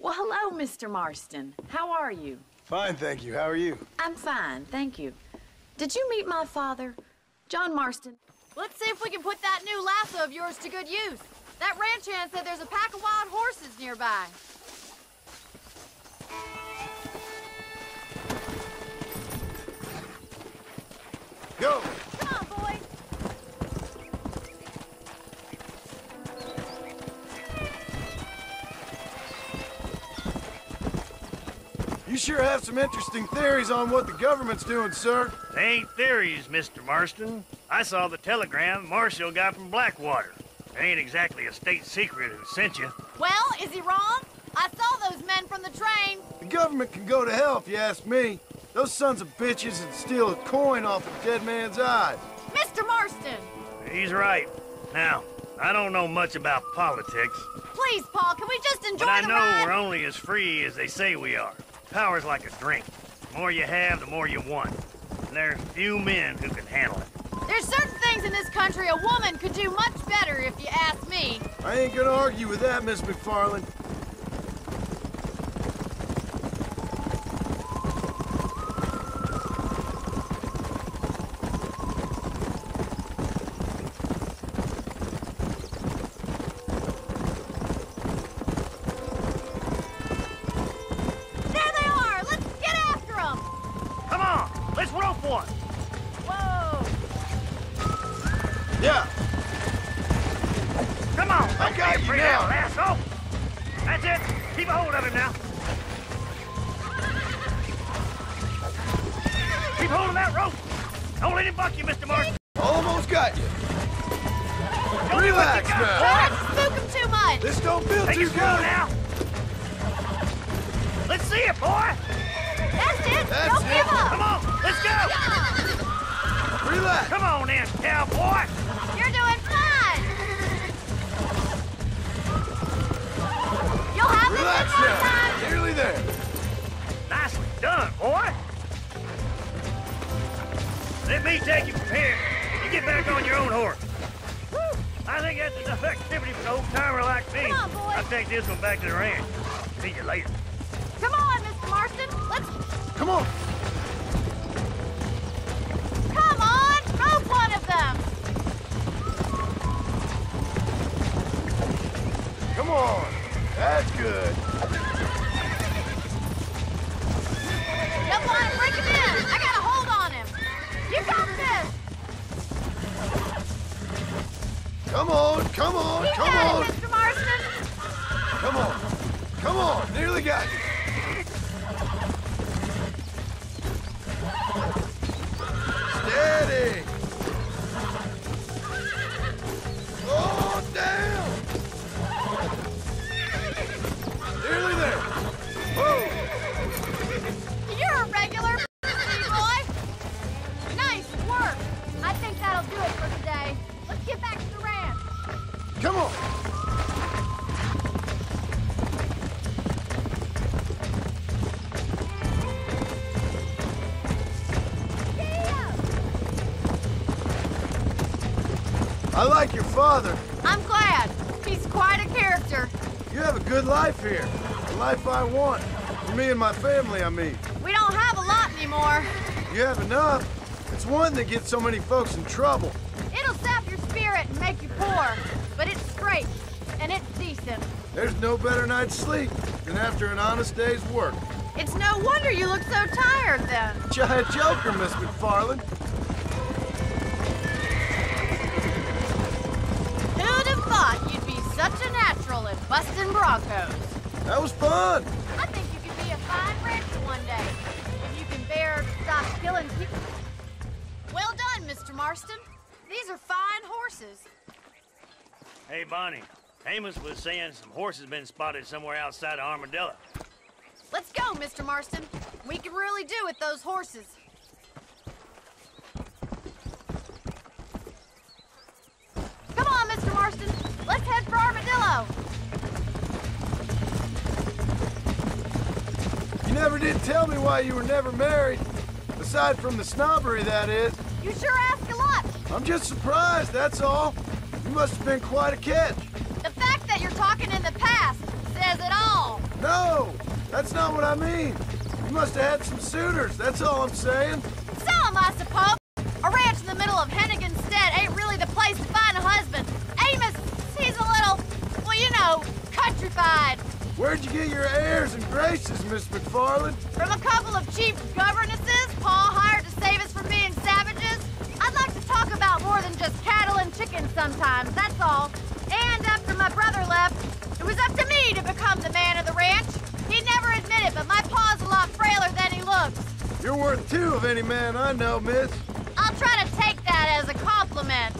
Well, hello, Mr. Marston. How are you? Fine, thank you. How are you? I'm fine, thank you. Did you meet my father, John Marston? Let's see if we can put that new lasso of yours to good use. That ranch hand said there's a pack of wild horses nearby. Go! Come on, boys. You sure have some interesting theories on what the government's doing, sir. They ain't theories, Mr. Marston. I saw the telegram Marshall got from Blackwater. It ain't exactly a state secret who sent you. Well, is he wrong? I saw those men from the train. The government can go to hell if you ask me. Those sons of bitches would steal a coin off a dead man's eyes. Mr. Marston! He's right. Now, I don't know much about politics, Please, Paul, can we just enjoy but I the know ride? we're only as free as they say we are. Power's like a drink. The more you have, the more you want. And there's few men who can handle it. There's certain things in this country a woman could do much better, if you ask me. I ain't gonna argue with that, Miss McFarland. There they are! Let's get after them! Come on, let's rope one. Whoa! Yeah, Come on, I don't got be you afraid now. of that asshole. That's it. Keep a hold of him now. Keep hold of that rope. Don't let him buck you, Mr. Marston. almost got you. Show me what you Relax got, now. boy. Don't spook them too much! This don't feel Take too it slow good. now. Let's see it, boy. That's it! That's Don't it. give up! Come on, let's go. Relax. Come on in, cowboy. You're doing fine! You'll have Relax this in no now. time! Nearly there. Nicely done, boy. Let me take you from here. You get back on your own horse. I think that's enough activity for an old-timer like me. Come on, boy. I'll take this one back to the ranch. See you later. Come on, Mr. Marston! Let's... Come on. Come on! Rope one of them! Come on. That's good. Jump on and break him in! I got a hold on him! You got this! Come on. Come on. You Come got on. it, Mr. Marston! Come on. Come on. Nearly got you. Steady. Oh, down. Nearly there. Whoa. You're a regular boy! Nice work! I think that'll do it for today. Let's get back to the ranch. Come on. I like your father. I'm glad. He's quite a character. You have a good life here. The life I want. For me and my family, I mean. We don't have a lot anymore. You have enough. It's one that gets so many folks in trouble. It'll sap your spirit and make you poor. But it's straight. And it's decent. There's no better night's sleep than after an honest day's work. It's no wonder you look so tired then. Giant joker, Miss McFarland. Who'd have thought you'd be such a natural at busting broncos? That was fun. I think you could be a fine rancher one day. If you can bear to stop killing people. Well done, Mr. Marston. These are fine horses. Hey, Bonnie. Amos was saying some horses been spotted somewhere outside of Armadillo. Let's go, Mr. Marston. We can really do with those horses. Come on, Mr. Marston. Let's head for Armadillo. You never did tell me why you were never married. Aside from the snobbery, that is. You sure ask a lot. I'm just surprised, that's all. You must have been quite a catch. The fact that you're talking in the past says it all. No! That's not what I mean. You must have had some suitors, that's all I'm saying. Some, I suppose. A ranch in the middle of Hennigan's Stead ain't really the place to find a husband. Amos, he's a little, well, you know, countrified. Where'd you get your airs and graces, Miss McFarland? From a couple of cheap governesses Paul hired to save us from being savages. I'd like to talk about more than just cattle and chickens sometimes, that's all. And after my brother left, it was up to me to become the man of the ranch. He'd never admit it, but my pa's a lot frailer than he looks. You're worth two of any man I know, miss. I'll try to take that as a compliment.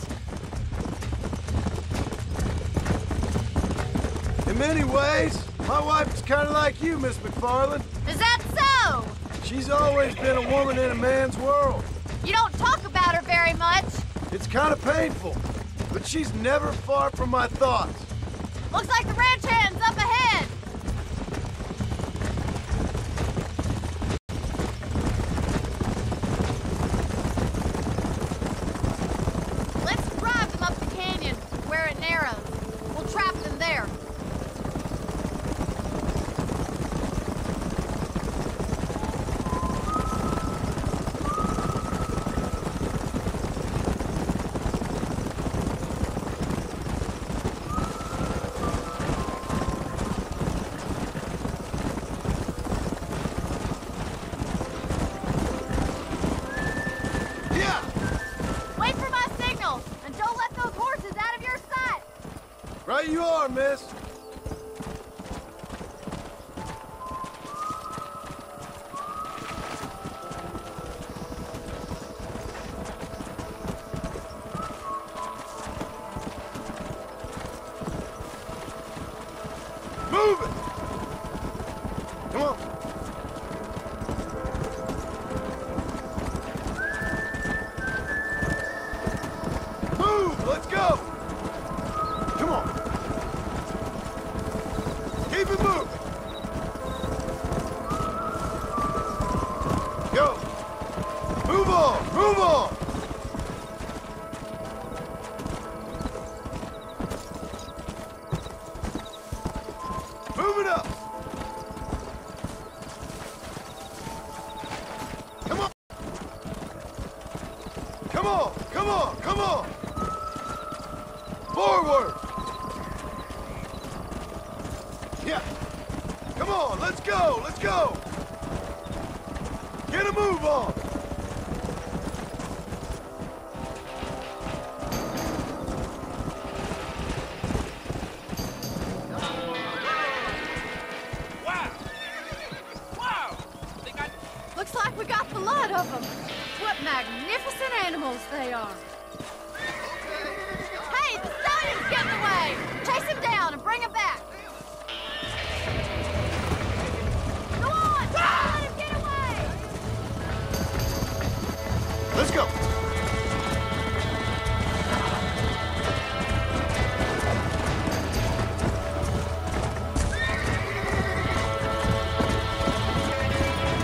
In many ways, my wife is kind of like you, Miss McFarland. Is that so? She's always been a woman in a man's world. You don't talk about her very much. It's kind of painful, but she's never far from my thoughts. Looks like the ranch hand's up ahead. Let's drive them up the canyon where it narrows. We'll trap them there. Yeah! Wait for my signal, and don't let those horses out of your sight. Right you are, miss. Move it! Come on. Move! Let's go! Come on. Keep it moving. Go. Move on! Move on! Move it up! Come on! Come on! Come on! Come on! Forward! Yeah! Come on! Let's go! Let's go! Get a move on! Looks like we got the lot of them. What magnificent animals they are. Hey, the stallion's getting away! Chase him down and bring him back. Go on! Don't let him get away! Let's go!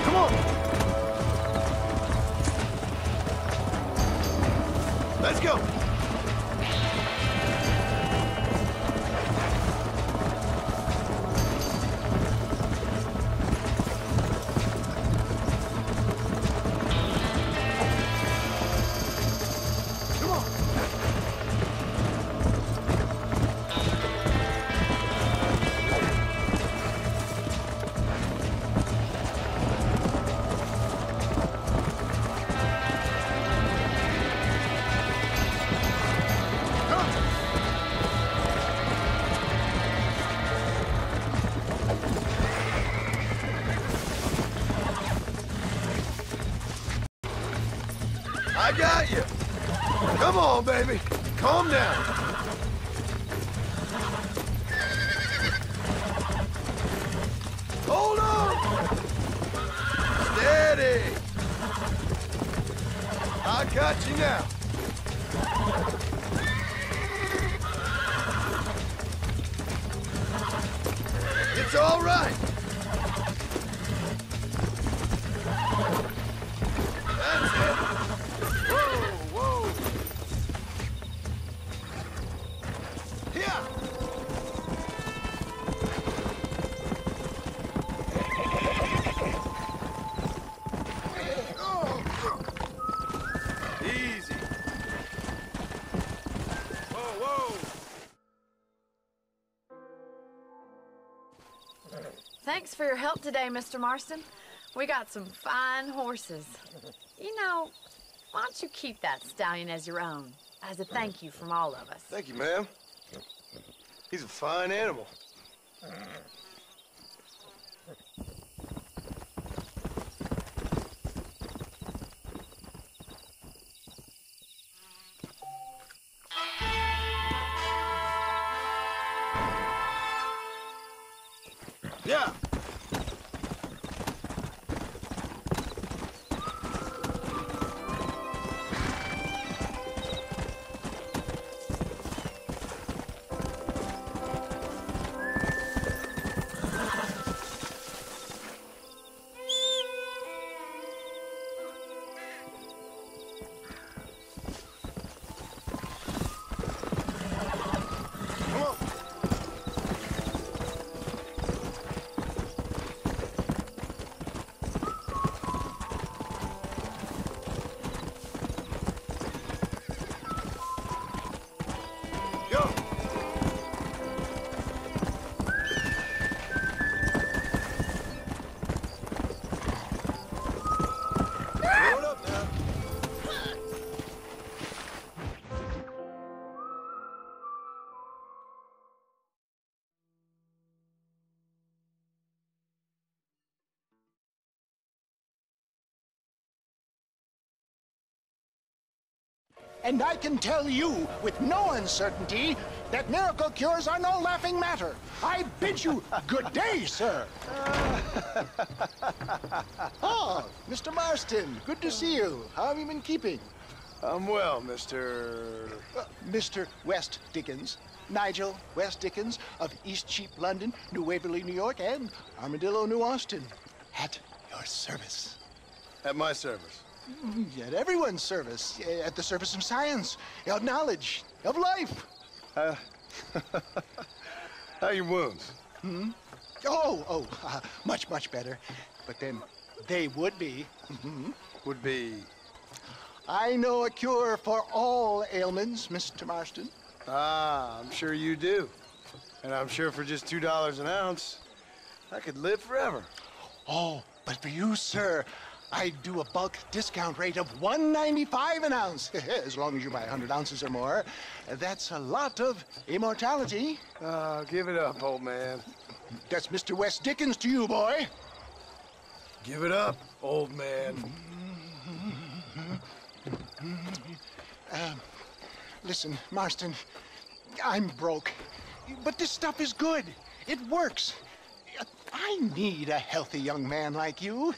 Come on! Let's go! Come on! I got you. Come on, baby. Calm down. Hold on. Steady. I got you now. It's all right. That's it. Whoa, whoa. Yeah. Thanks for your help today, Mr. Marston. We got some fine horses. You know, why don't you keep that stallion as your own, as a thank you from all of us? Thank you, ma'am. He's a fine animal. Yeah. And I can tell you with no uncertainty that miracle cures are no laughing matter. I bid you good day, sir. Oh, Mr. Marston, good to see you. How have you been keeping? I'm well, Mr. Mr. West Dickens. Nigel West Dickens of Eastcheap, London, New Waverly, New York, and Armadillo, New Austin. At your service. At my service. At everyone's service. At the service of science, of knowledge, of life. How are your wounds? Much, much better. But then they would be. Would be... I know a cure for all ailments, Mr. Marston. Ah, I'm sure you do. And I'm sure for just $2 an ounce, I could live forever. Oh, but for you, sir, I do a bulk discount rate of $1.95 an ounce. As long as you buy 100 ounces or more. That's a lot of immortality. Give it up, old man. That's Mr. West Dickens to you, boy. Give it up, old man. Listen, Marston, I'm broke. But this stuff is good. It works. I need a healthy young man like you.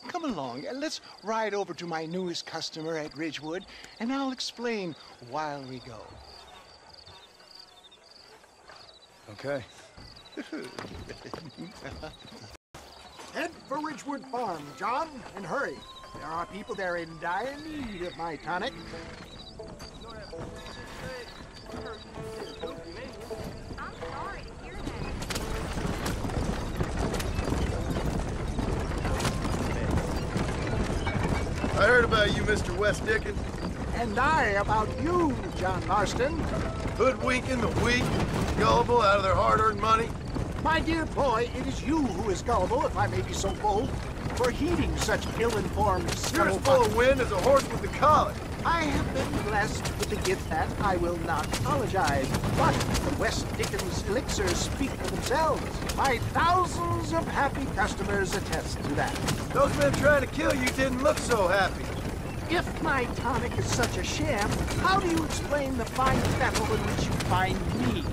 Come along, let's ride over to my newest customer at Ridgewood, and I'll explain while we go. Okay. Head for Ridgewood Farm, John, and hurry. There are people there in dire need of my tonic. I'm sorry to hear that. I heard about you, Mr. West Dickens. And I about you, John Marston. Hoodwinking the weak, gullible out of their hard-earned money. My dear boy, it is you who is gullible, if I may be so bold, for heeding such ill-informed You're as full of wind as a horse with the colic. I have been blessed with the gift that I will not apologize, but the West Dickens elixirs speak for themselves. My thousands of happy customers attest to that. Those men trying to kill you didn't look so happy. If my tonic is such a sham, how do you explain the fine fettle in which you find me?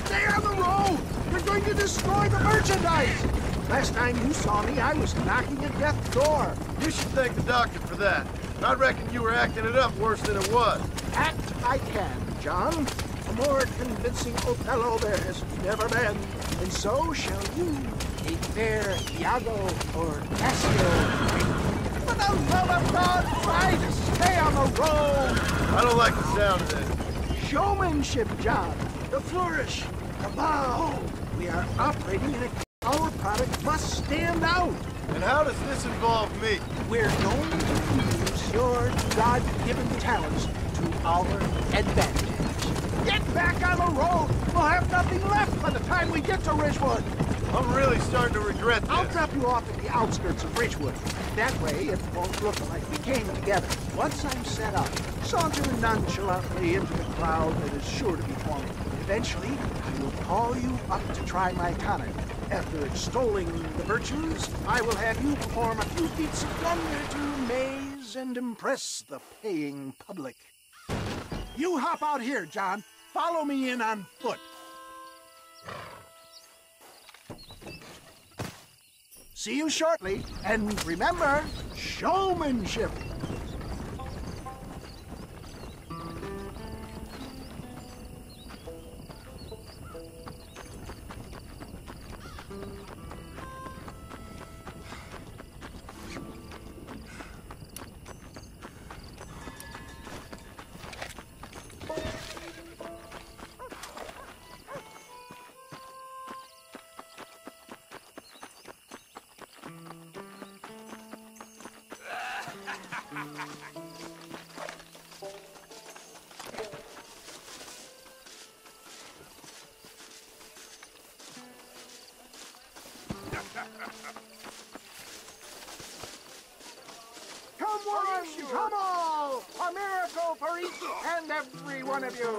Stay on the road! You're going to destroy the merchandise! Last time you saw me, I was knocking at death's door. You should thank the doctor for that. I reckon you were acting it up worse than it was. Act I can, John. A more convincing Othello there has never been. And so shall you, a fair Iago or Cassio. For the love of God, try to stay on the road. I don't like the sound of it. Showmanship, John. The flourish, the bow. We are operating in a... Our product must stand out. And how does this involve me? We're going to use your God-given talents to our advantage. Get back on the road! We'll have nothing left by the time we get to Ridgewood. I'm really starting to regret this. I'll drop you off at the outskirts of Ridgewood. That way, it won't look like we came together. Once I'm set up, saunter nonchalantly into the crowd that is sure to be forming. Eventually, I will call you up to try my tonic. After extolling the virtues, I will have you perform a few feats of wonder to amaze and impress the paying public. You hop out here, John. Follow me in on foot. See you shortly, and remember, showmanship. Come one, come all, a miracle for each and every one of you.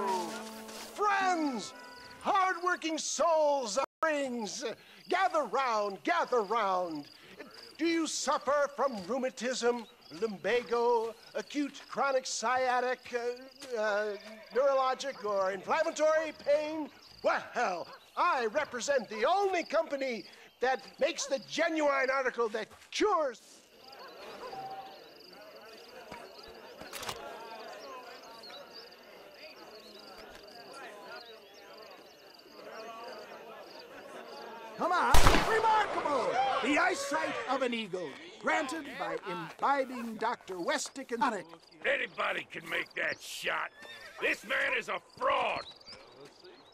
Friends, hard-working souls of rings, gather round, gather round. Do you suffer from rheumatism, lumbago, acute chronic sciatic, neurologic or inflammatory pain? Well, I represent the only company that makes the genuine article that cures. Come on, remarkable! The eyesight of an eagle, granted by imbibing Dr. Westick and tonic. Anybody can make that shot. This man is a fraud.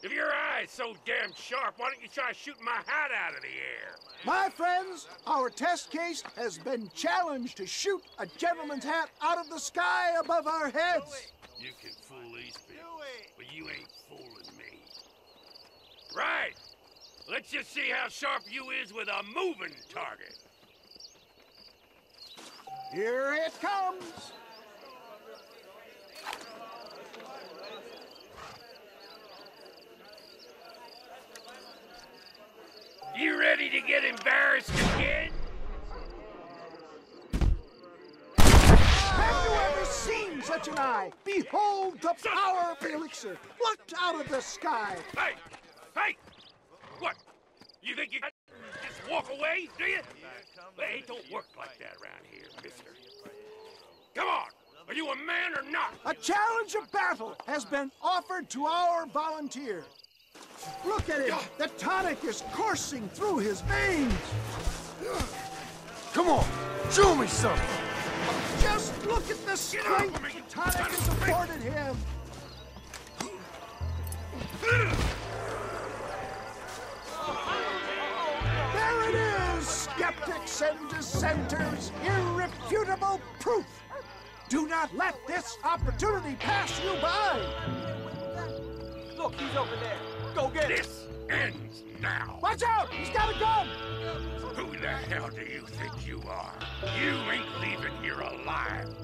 If your eye's so damn sharp, why don't you try shooting my hat out of the air? My friends, our test case has been challenged to shoot a gentleman's hat out of the sky above our heads. You can fool these people, but you ain't fooling me. Right. Let's just see how sharp you is with a moving target. Here it comes. You ready to get embarrassed again? Have you ever seen such an eye? Behold the power of the elixir, plucked out of the sky. Hey! Hey! What? You think you can just walk away, do you? Hey, it don't work like that around here, mister. Come on! Are you a man or not? A challenge of battle has been offered to our volunteer. Look at him! The tonic is coursing through his veins! Come on, show me something! Just look at the strength the tonic has afforded him! There it is, skeptics and dissenters! Irrefutable proof! Do not let this opportunity pass you by! Look, he's over there. Go get him. This ends now. Watch out! He's got a gun! Who the hell do you think you are? You ain't leaving here alive.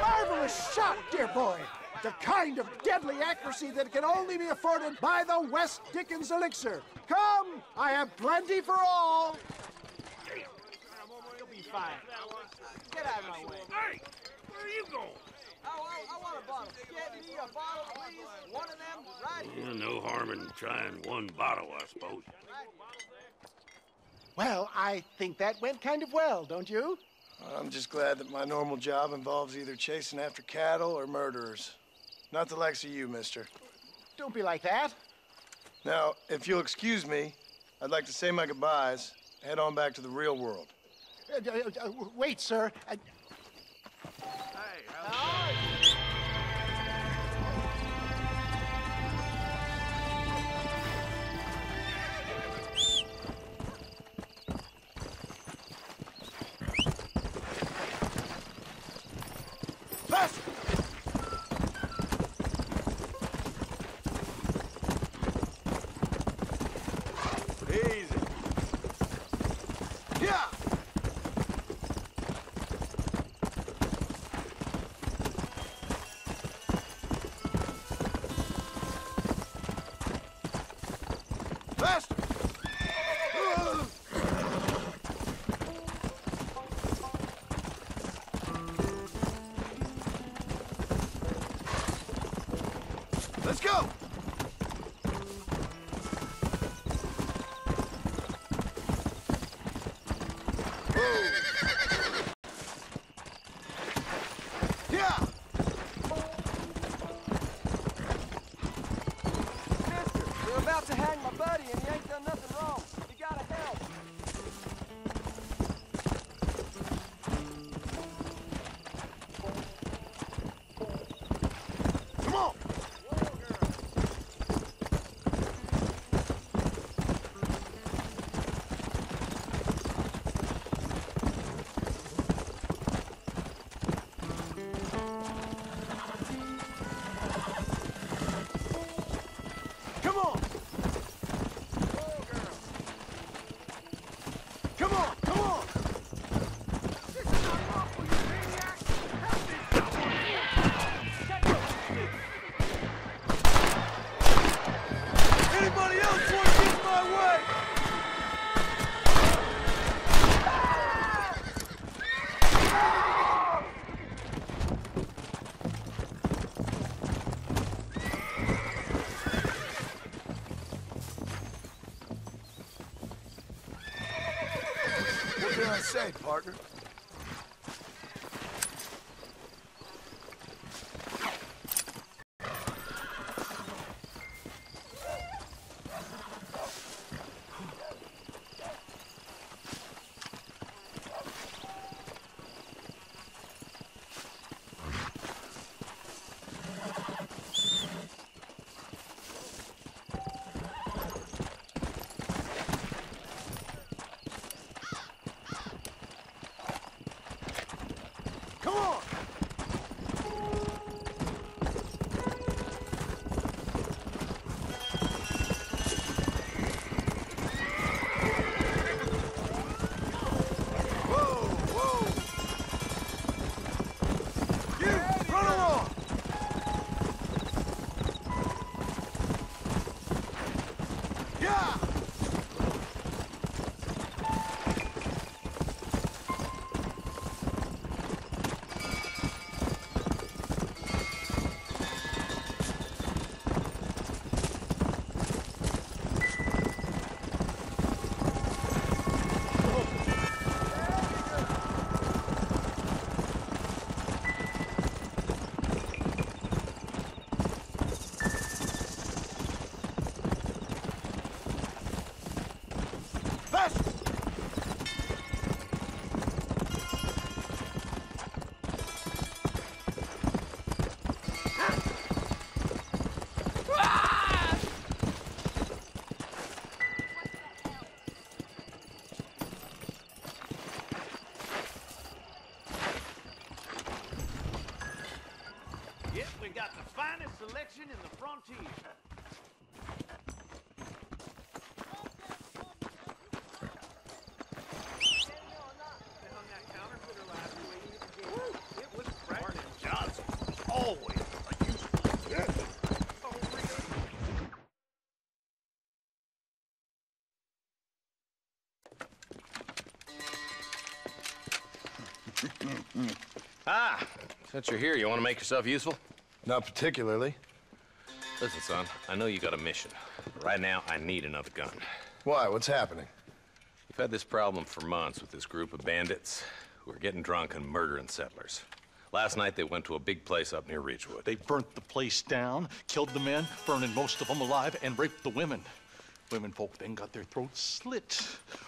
Marvelous shot, dear boy! The kind of deadly accuracy that can only be afforded by the West Dickens elixir. Come, I have plenty for all. You'll be fine. Get out of my way. Hey, where are you going? I want a bottle. Get me a bottle, please. One of them, right here. No harm in trying one bottle, I suppose. Well, I think that went kind of well, don't you? I'm just glad that my normal job involves either chasing after cattle or murderers. Not the likes of you, mister. Don't be like that. Now, if you'll excuse me, I'd like to say my goodbyes, head on back to the real world. Wait, sir. Faster! Easy. Yeah! Faster! Let's go! Yeah! Mister, they're about to hang my buddy and he ain't done nothing wrong. You gotta help. Come on! Come on! Come on! Come on! Anybody else want to get my way? What can I say, partner? Come on! Whoa, whoa! You, run along! Yeah! Faster! Yep, we got the finest selection in the frontier. Martin Johnson, always a useful. Ah, since you're here, you want to make yourself useful? Not particularly. Listen, son, I know you got a mission. Right now, I need another gun. Why? What's happening? We've had this problem for months with this group of bandits who are getting drunk and murdering settlers. Last night they went to a big place up near Ridgewood. They burnt the place down, killed the men, burning most of them alive, and raped the women. Women folk then got their throats slit.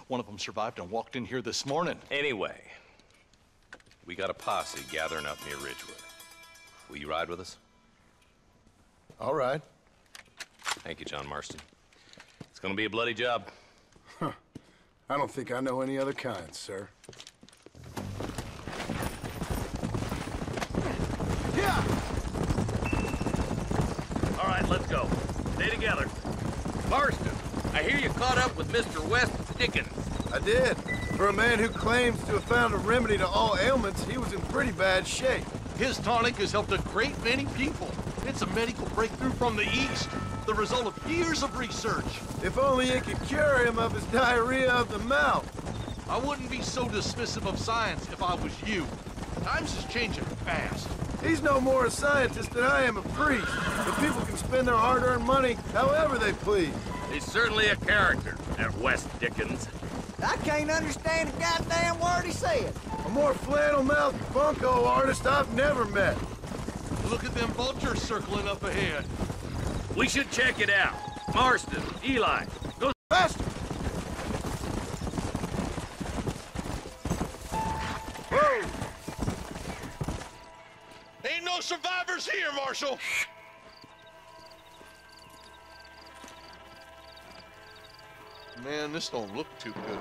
One of them survived and walked in here this morning. Anyway, we got a posse gathering up near Ridgewood. Will you ride with us? All right. Thank you, John Marston. It's gonna be a bloody job. Huh. I don't think I know any other kind, sir. Yeah! All right, let's go. Stay together. Marston, I hear you caught up with Mr. West Dickens. I did. For a man who claims to have found a remedy to all ailments, he was in pretty bad shape. His tonic has helped a great many people. It's a medical breakthrough from the East, the result of years of research. If only it could cure him of his diarrhea of the mouth. I wouldn't be so dismissive of science if I was you. Times is changing fast. He's no more a scientist than I am a priest. The people can spend their hard-earned money however they please. He's certainly a character, that West Dickens. I can't understand a goddamn word he said. A more flannel-mouthed bunko artist I've never met. Look at them vultures circling up ahead. We should check it out. Marston, Eli, go faster! Whoa! Ain't no survivors here, Marshal! Man, this don't look too good.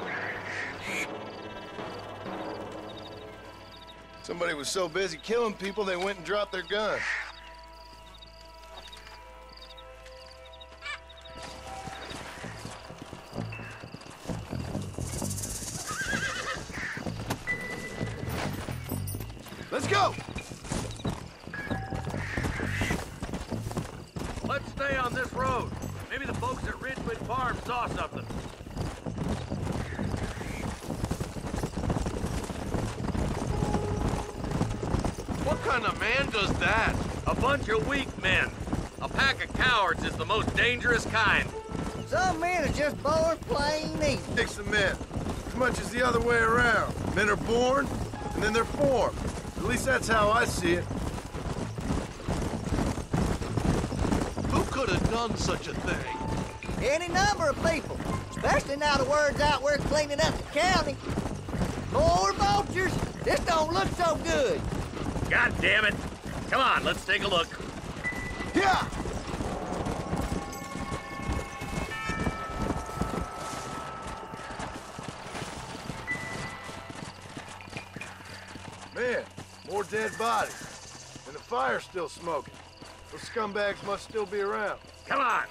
Somebody was so busy killing people, they went and dropped their gun. Let's go! Let's stay on this road. Maybe the folks at Ridgewood Farm saw something. What kind of man does that? A bunch of weak men. A pack of cowards is the most dangerous kind. Some men are just born plain evil. Fix the men. As much as the other way around. Men are born, and then they're formed. At least that's how I see it. Who could have done such a thing? Any number of people, especially now the word's out we're cleaning up the county. More vultures? This don't look so good. God damn it. Come on, let's take a look. Yeah! Man, more dead bodies. And the fire's still smoking. Those scumbags must still be around. Come on!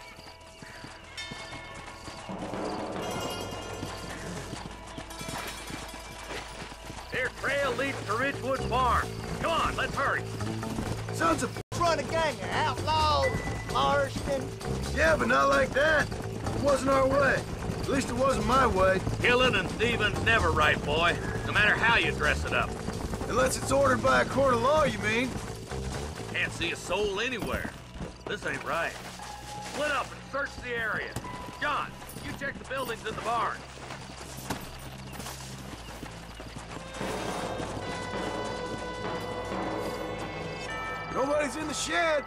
Their trail leads to Ridgewood Farm. Come on, let's hurry. Sons of... Run a gang of outlaws, Marston. Yeah, but not like that. It wasn't our way. At least it wasn't my way. Killing and thieving's never right, boy. No matter how you dress it up. Unless it's ordered by a court of law, you mean? Can't see a soul anywhere. This ain't right. Split up and search the area. John, you check the buildings in the barn. Nobody's in the shed.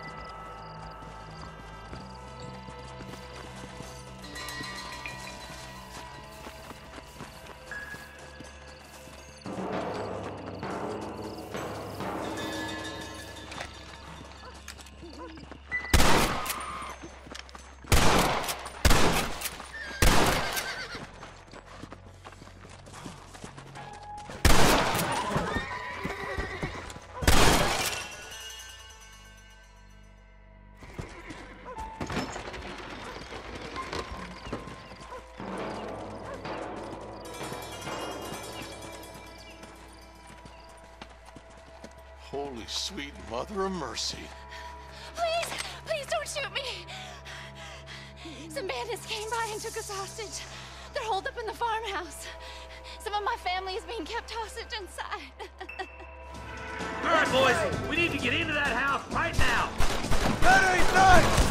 Holy sweet mother of mercy. Please, please don't shoot me. Some bandits came by and took us hostage. They're holed up in the farmhouse. Some of my family is being kept hostage inside. All right, boys, we need to get into that house right now. That ain't nice!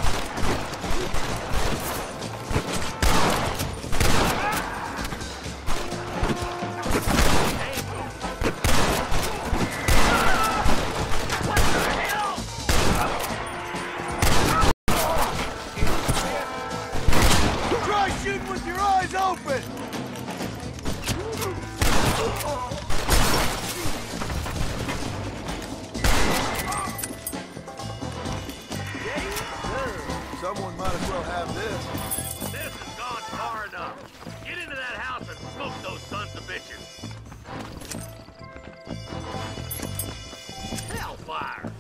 Someone might as well have this. This has gone far enough. Get into that house and smoke those sons of bitches. Hellfire!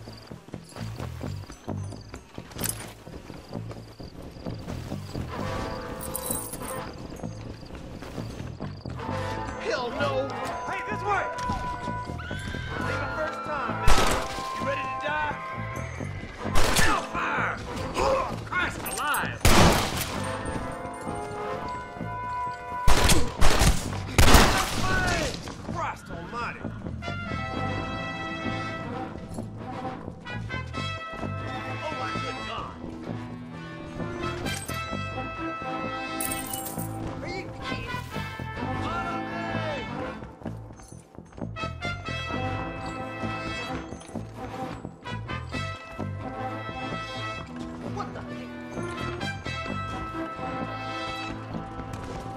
Hell no! Hey, this way! Ain't the first time, man. You ready to die? Hellfire! Christ alive! Christ almighty! Oh my good God!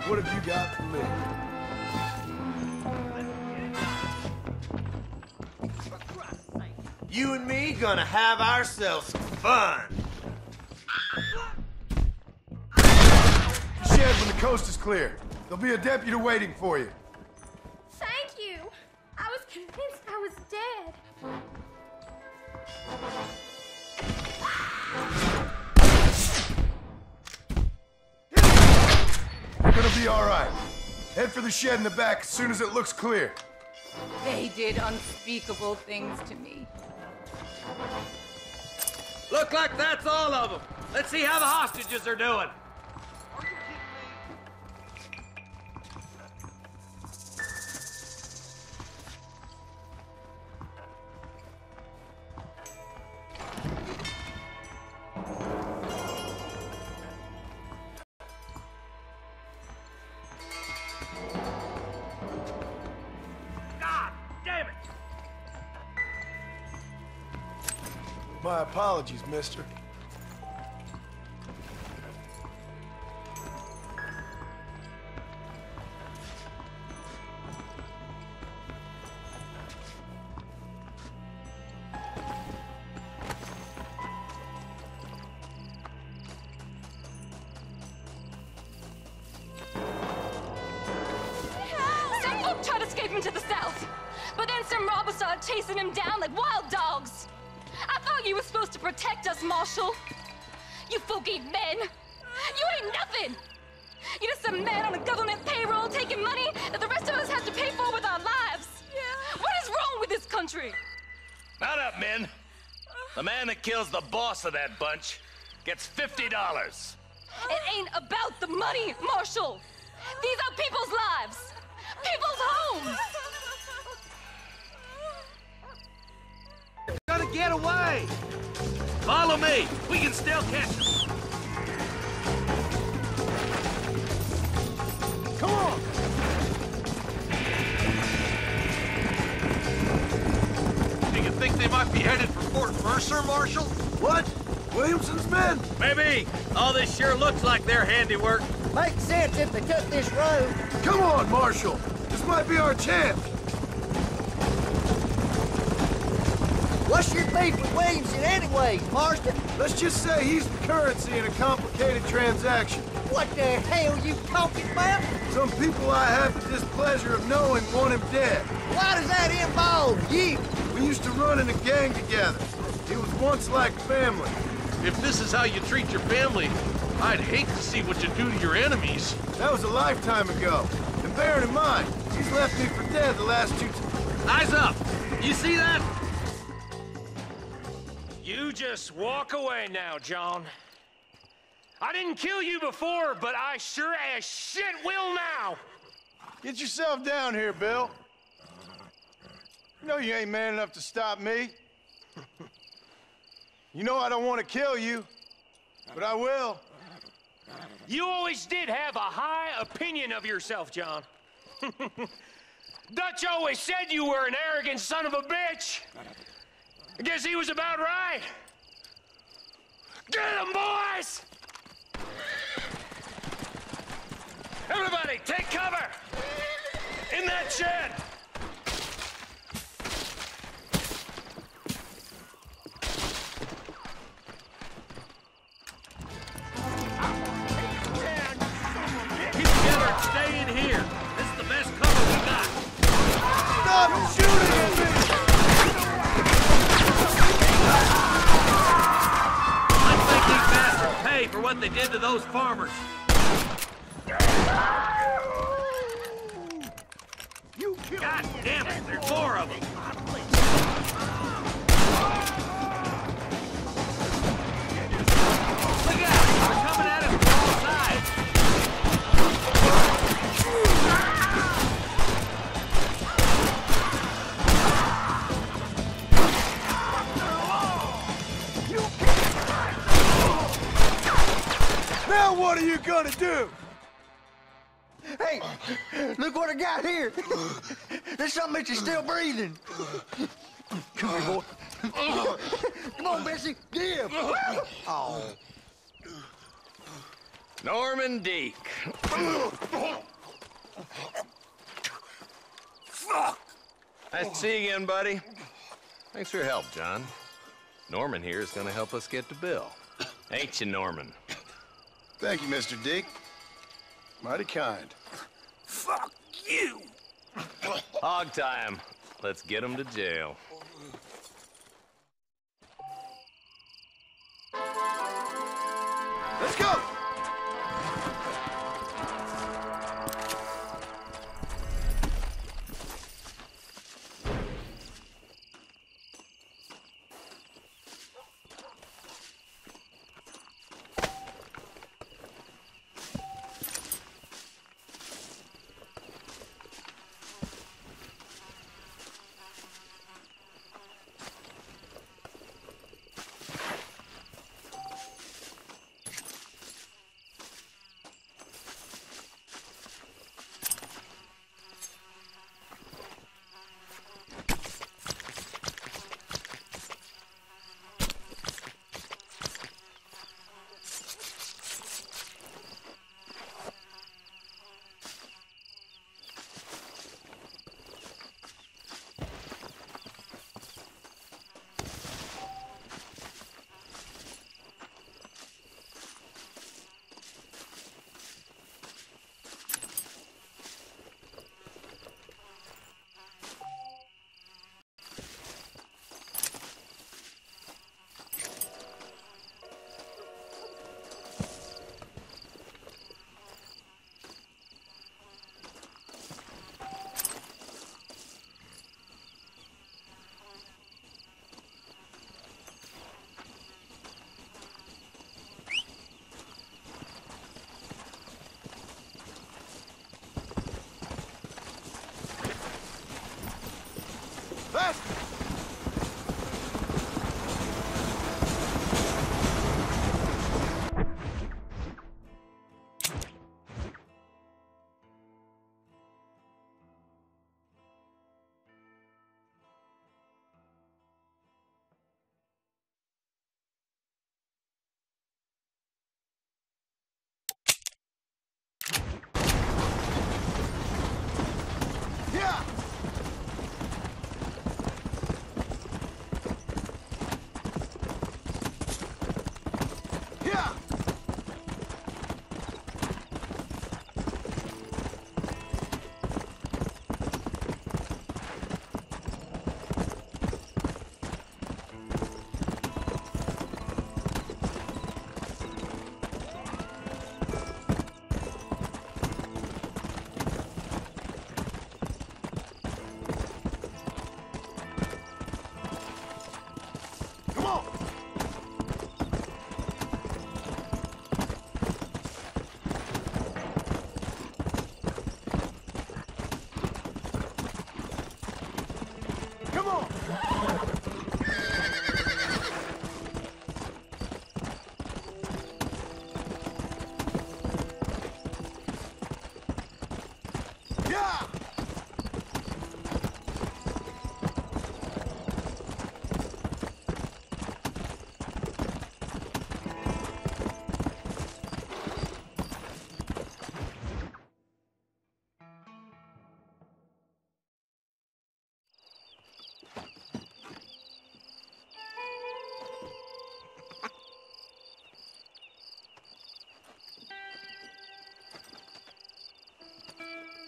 What have you got for me? You and me gonna have ourselves some fun. Shed when the coast is clear. There'll be a deputy waiting for you. Thank you. I was convinced I was dead. You're gonna be all right. Head for the shed in the back as soon as it looks clear. They did unspeakable things to me. Look like that's all of them. Let's see how the hostages are doing. God damn it! My apologies, mister. Some folk tried to escape him to the south, but then some robbers started chasing him down like wild dogs. I thought you were supposed to protect us, Marshal. You folk ain't men. You ain't nothing. You're just a man on a government payroll taking money that the rest of us have to pay for with our lives. Yeah. What is wrong with this country? Mount up, men. The man that kills the boss of that bunch gets $50. It ain't about the money, Marshal. These are people's lives, people's homes. Gotta get away! Follow me! We can still catch them! Come on! Do you think they might be headed for Fort Mercer, Marshal? What? Williamson's men? Maybe. All this sure looks like their handiwork. Makes sense if they took this road. Come on, Marshal! This might be our chance! What's your beef with Williamson anyway, Marston? Let's just say he's the currency in a complicated transaction. What the hell you talking about? Some people I have the displeasure of knowing want him dead. Why does that involve you? We used to run in a gang together. He was once like family. If this is how you treat your family, I'd hate to see what you do to your enemies. That was a lifetime ago. And bearing in mind, he's left me for dead the last 2 Eyes up! You see that? You just walk away now, John. I didn't kill you before, but I sure as shit will now. Get yourself down here, Bill. You know you ain't man enough to stop me. You know I don't want to kill you, but I will. You always did have a high opinion of yourself, John. Dutch always said you were an arrogant son of a bitch. I guess he was about right. Get him, boys! Everybody, take cover! In that shed! to those farmers. God damn it, there's more of them. Look out, they're coming at us from all sides. Now what are you gonna do? Hey, look what I got here. There's something that you're still breathing. Come here, boy. Come on, Bessie, give. Oh. Norman Deek. Fuck! Nice to see you again, buddy. Thanks for your help, John. Norman here is gonna help us get to Bill. Ain't you, Norman? Thank you, Mr. Deek. Mighty kind. Fuck you! Hog time. Let's get him to jail. Let's go!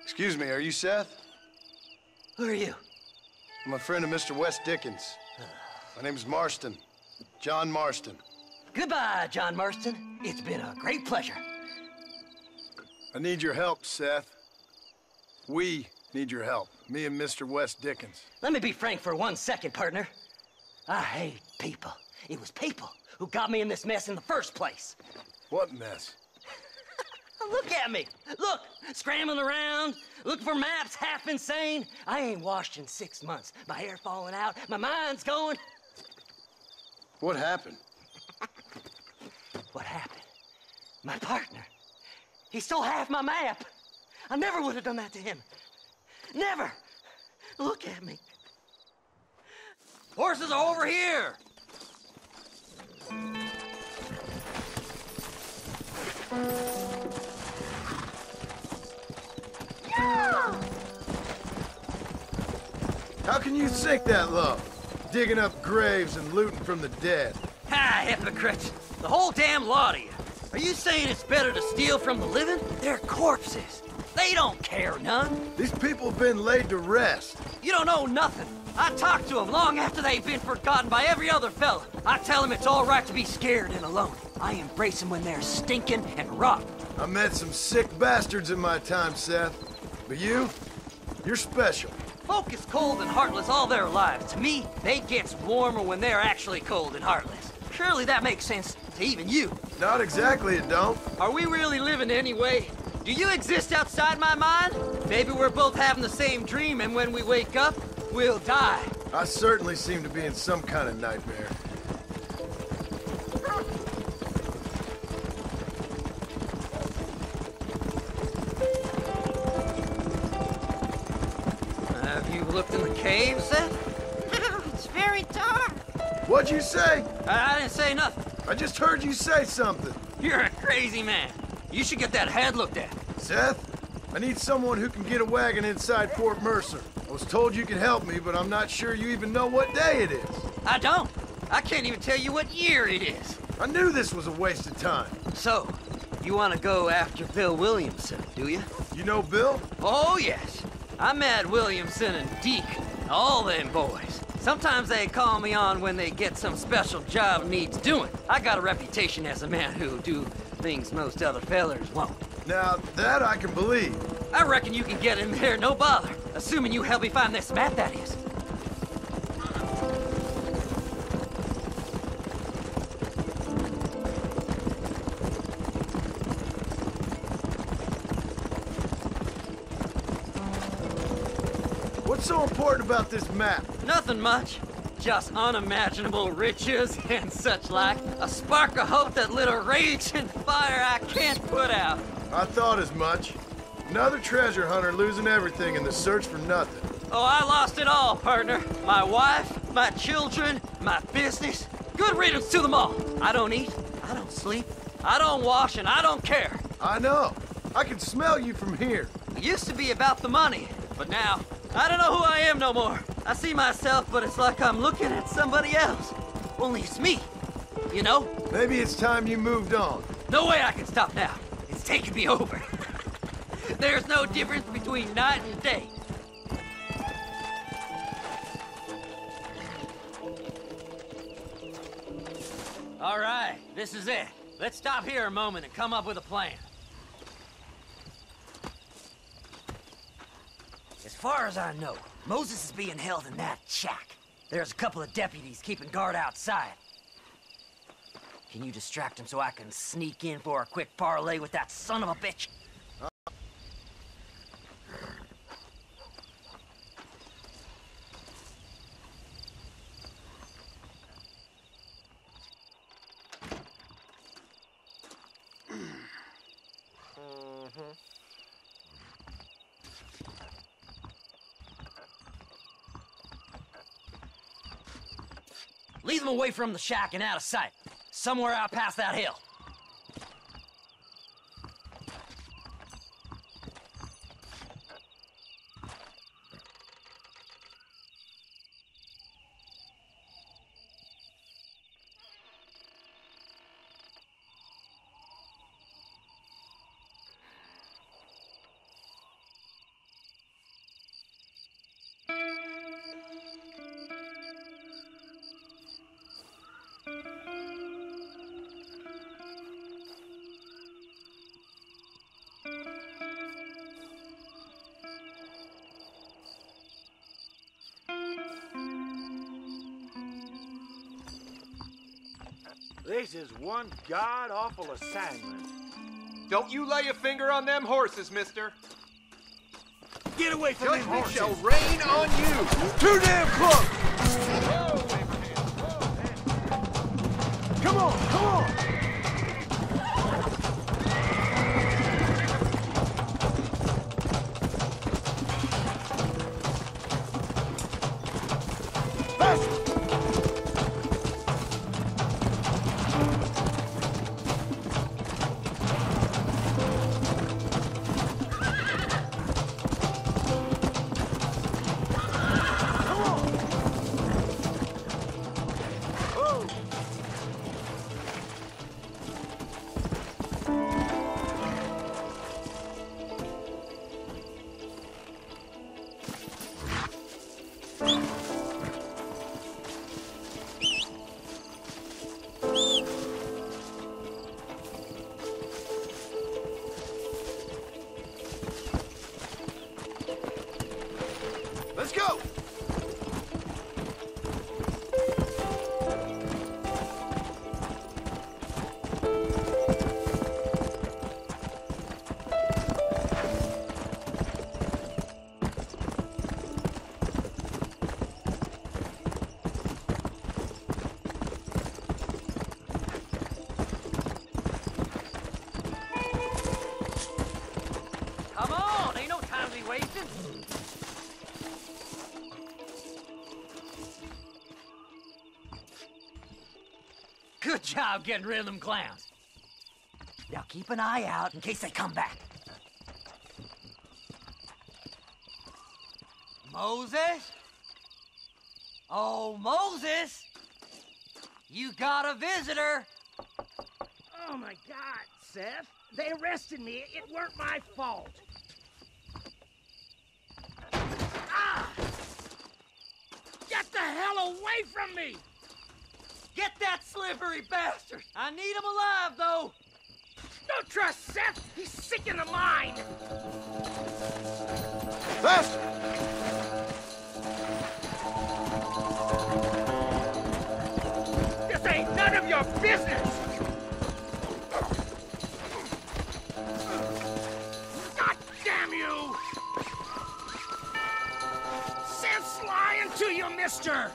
Excuse me, are you Seth? Who are you? I'm a friend of Mr. Wes Dickens. My name's Marston. John Marston. Goodbye, John Marston. It's been a great pleasure. I need your help, Seth. We need your help. Me and Mr. West Dickens. Let me be frank for 1 second, partner. I hate people. It was people who got me in this mess in the first place. What mess? Look at me. Look, scrambling around, looking for maps, half insane. I ain't washed in 6 months. My hair falling out, my mind's going. What happened? What happened? My partner. He stole half my map. I never would have done that to him. Never. Look at me. Horses are over here. How can you sink that low? Digging up graves and looting from the dead. Ha, hypocrites. The whole damn lot of you. Are you saying it's better to steal from the living? They're corpses. They don't care none. These people have been laid to rest. You don't know nothing. I talk to them long after they've been forgotten by every other fella. I tell them it's all right to be scared and alone. I embrace them when they're stinking and rotten. I met some sick bastards in my time, Seth. But you're special. Folk is cold and heartless all their lives. To me, they gets warmer when they're actually cold and heartless. Surely that makes sense to even you. Not exactly, it don't. Are we really living anyway? Do you exist outside my mind? Maybe we're both having the same dream, and when we wake up, we'll die. I certainly seem to be in some kind of nightmare. Have you looked in the cave, Seth? It's very dark. What'd you say? I didn't say nothing. I just heard you say something. You're a crazy man. You should get that head looked at. Seth, I need someone who can get a wagon inside Fort Mercer. I was told you could help me, but I'm not sure you even know what day it is. I don't. I can't even tell you what year it is. I knew this was a waste of time. So, you want to go after Bill Williamson, do you? You know Bill? Oh, yes. I met Williamson and Deke, all them boys. Sometimes they call me on when they get some special job needs doing. I got a reputation as a man who'll do things most other fellers won't. Now, that I can believe. I reckon you can get in there, no bother. Assuming you help me find this map, that is. What's so important about this map? Nothing much. Just unimaginable riches and such like. A spark of hope that lit a raging fire I can't put out. I thought as much. Another treasure hunter losing everything in the search for nothing. Oh, I lost it all, partner. My wife, my children, my business. Good riddance to them all. I don't eat, I don't sleep, I don't wash, and I don't care. I know. I can smell you from here. It used to be about the money, but now, I don't know who I am no more. I see myself, but it's like I'm looking at somebody else. Only it's me, you know? Maybe it's time you moved on. No way I can stop now. It's taking me over. There's no difference between night and day. All right, this is it. Let's stop here a moment and come up with a plan. As far as I know, Moses is being held in that shack. There's a couple of deputies keeping guard outside. Can you distract him so I can sneak in for a quick parlay with that son of a bitch? Lead them away from the shack and out of sight. Somewhere out past that hill. This is one god-awful assignment. Don't you lay a finger on them horses, mister. Get away from them Judgment horses! shall rain on you! Too damn close! Come on, come on! Let's go! Come on, ain't no time to be wasting. Good job getting rid of them clowns. Now keep an eye out in case they come back. Moses? Oh, Moses! You got a visitor! Oh my God, Seth. They arrested me. It weren't my fault. Ah! Get the hell away from me! Get that slippery bastard! I need him alive, though! Don't trust Seth! He's sick in the mind! Faster! This ain't none of your business! God damn you! Seth's lying to you, mister!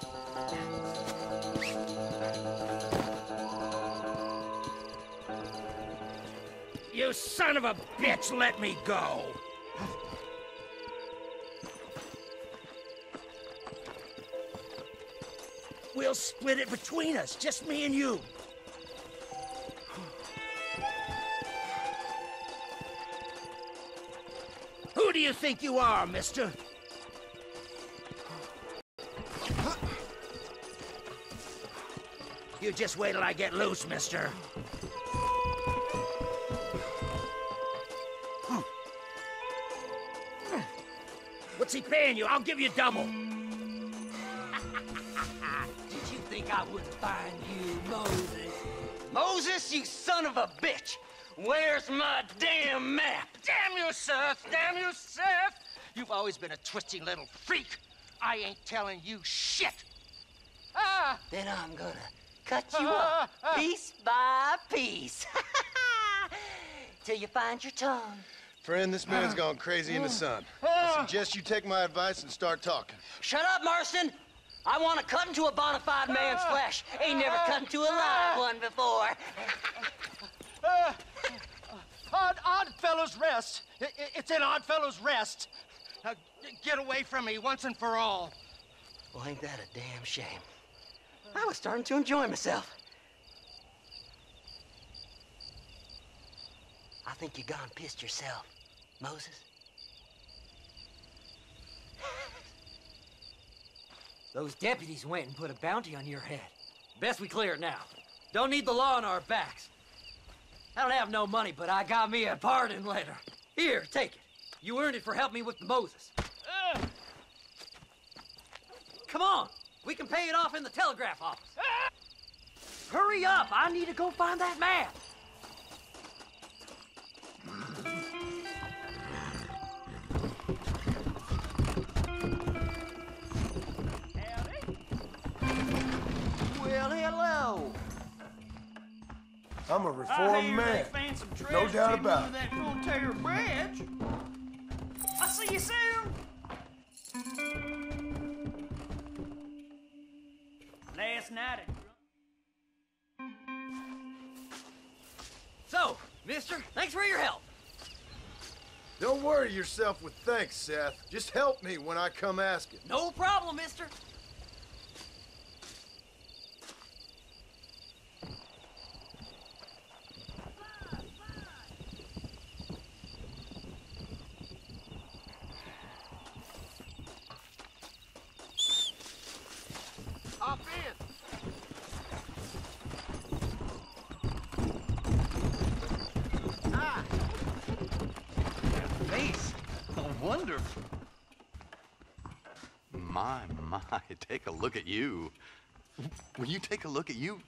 You son of a bitch, let me go! We'll split it between us, just me and you. Who do you think you are, mister? You just wait till I get loose, mister. What's he paying you? I'll give you double. Did you think I wouldn't find you, Moses? Moses, you son of a bitch! Where's my damn map? Damn you, Seth! Damn you, Seth! You've always been a twisting little freak. I ain't telling you shit. Ah! Then I'm gonna cut you up piece by piece. Till you find your tongue. Friend, this man's gone crazy in the sun. I suggest you take my advice and start talking. Shut up, Marston! I want to cut into a bona fide man's flesh. Ain't never cut into a live one before. Oddfellows Rest. It's in Oddfellows Rest. Get away from me once and for all. Well, ain't that a damn shame? I was starting to enjoy myself. I think you gone pissed yourself, Moses. Those deputies went and put a bounty on your head. Best we clear it now. Don't need the law on our backs. I don't have no money, but I got me a pardon letter. Here, take it. You earned it for helping me with the Moses. Come on. We can pay it off in the telegraph office. Hurry up. I need to go find that map. Well, hello. I'm a reformed man. No doubt about it. That Frontier Bridge. I'll see you soon. Last night So, mister, thanks for your help. Don't worry yourself with thanks, Seth. Just help me when I come asking. No problem, mister. Hop in. Face. Wonderful. My, take a look at you. Will you take a look at you?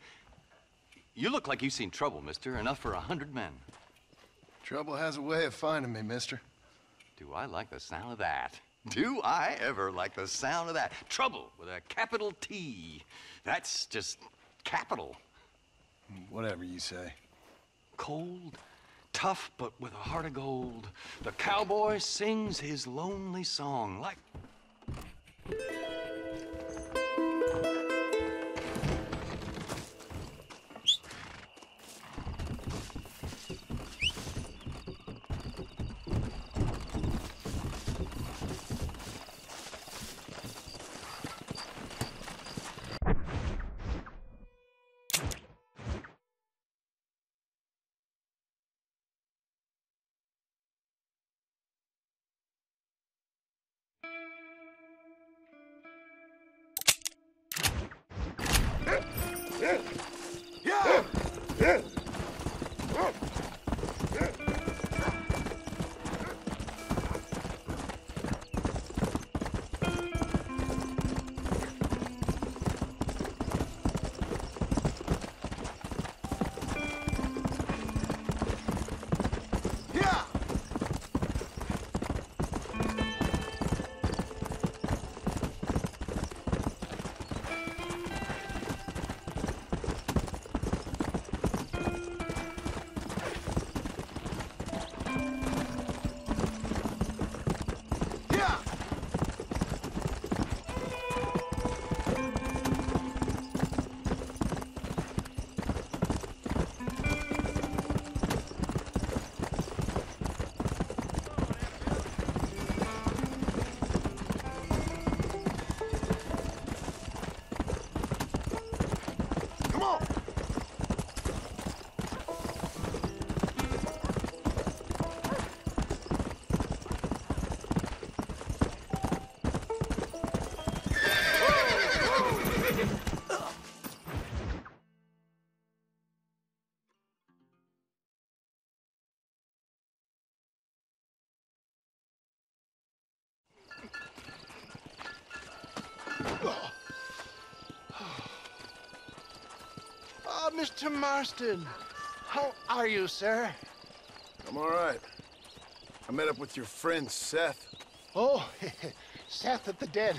You look like you've seen trouble, mister. Enough for 100 men. Trouble has a way of finding me, mister. Do I like the sound of that? Do I ever like the sound of that? Trouble with a capital T. That's just capital. Whatever you say. Cold, tough, but with a heart of gold. The cowboy sings his lonely song like... Mr. Marston. How are you, sir? I'm all right. I met up with your friend, Seth. Oh, Seth of the Dead.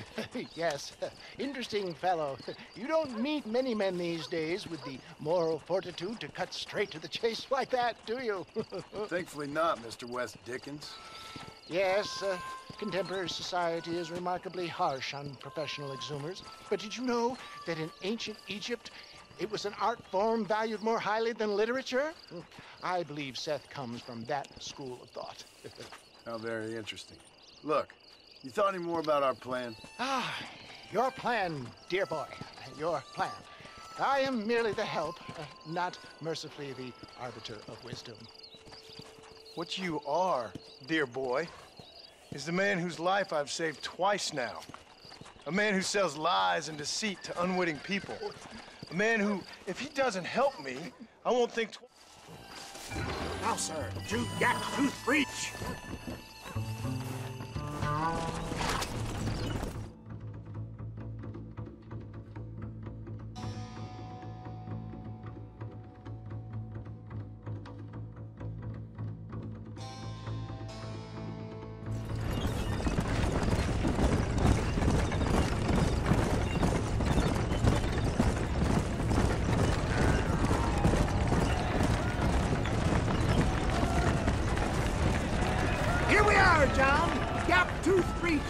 Yes, interesting fellow. You don't meet many men these days with the moral fortitude to cut straight to the chase like that, do you? Thankfully not, Mr. West Dickens. Yes, contemporary society is remarkably harsh on professional exhumers. But did you know that in ancient Egypt, it was an art form valued more highly than literature? I believe Seth comes from that school of thought. How very interesting. Look, you thought any more about our plan? Ah, your plan, dear boy. Your plan. I am merely the help, not mercifully the arbiter of wisdom. What you are, dear boy, is the man whose life I've saved twice now. A man who sells lies and deceit to unwitting people. A man who, if he doesn't help me, I won't think twice. Now, sir, Jude got tooth breach. John. Gap-toothed breech.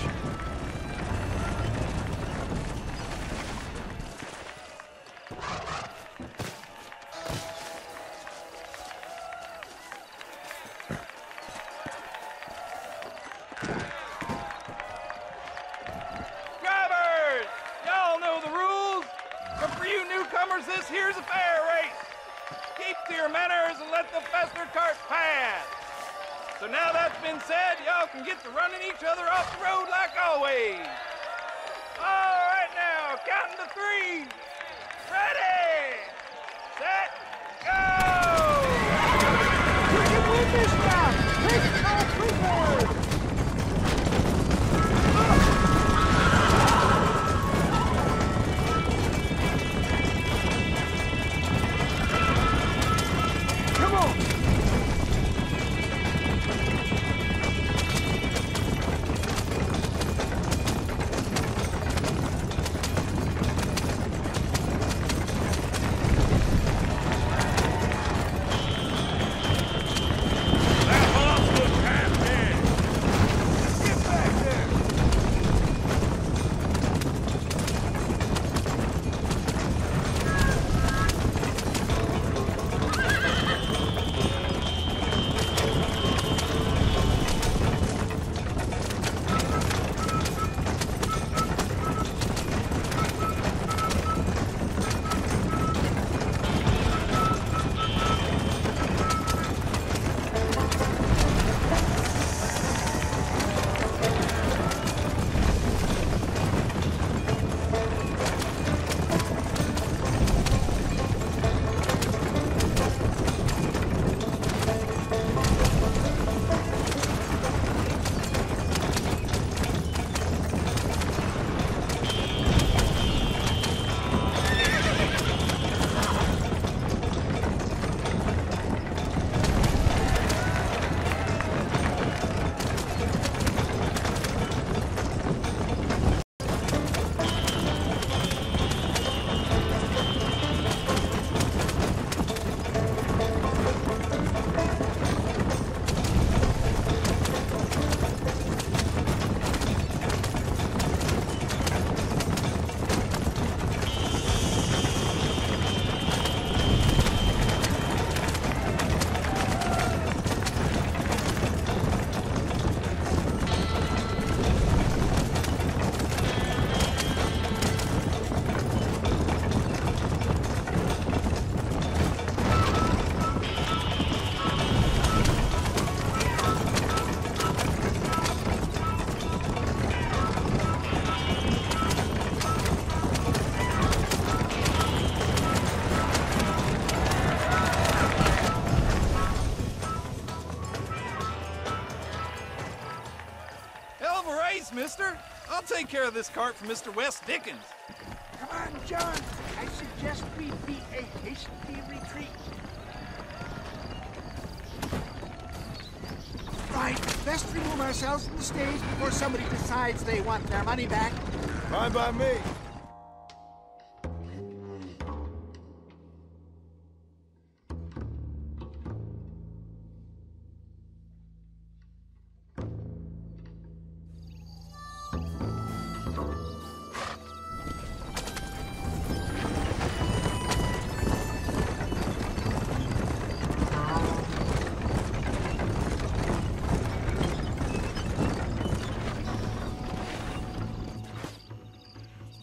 Drivers! Y'all know the rules. But for you newcomers, this here's a fair race. Keep to your manners and let the faster cart pass. So now that's been said, y'all can get to running each other off the road like always. All right now, counting to 3. Ready, set, go! You can win this round. Take it all forward. Come on. Mister. I'll take care of this cart for Mr. Wes Dickens. Come on, John. I suggest we beat a hasty retreat. Right, best remove ourselves from the stage before somebody decides they want their money back. Fine by me.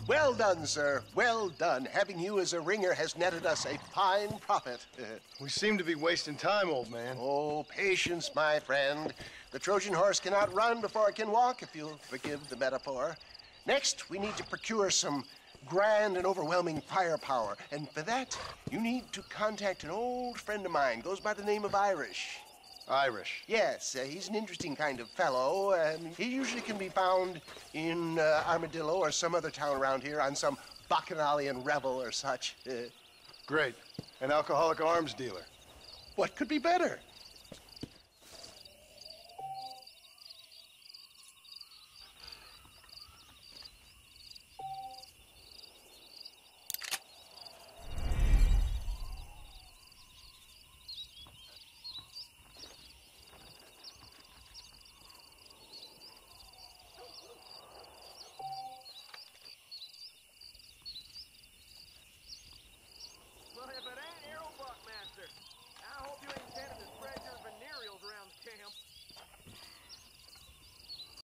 Well done, sir. Well done. Having you as a ringer has netted us a fine profit. We seem to be wasting time, old man. Oh, patience, my friend. The Trojan horse cannot run before it can walk, if you'll forgive the metaphor. Next, we need to procure some grand and overwhelming firepower. And for that, you need to contact an old friend of mine. Goes by the name of Irish. Irish? Yes, he's an interesting kind of fellow. He usually can be found in Armadillo or some other town around here on some bacchanalian revel or such. Great. An alcoholic arms dealer. What could be better?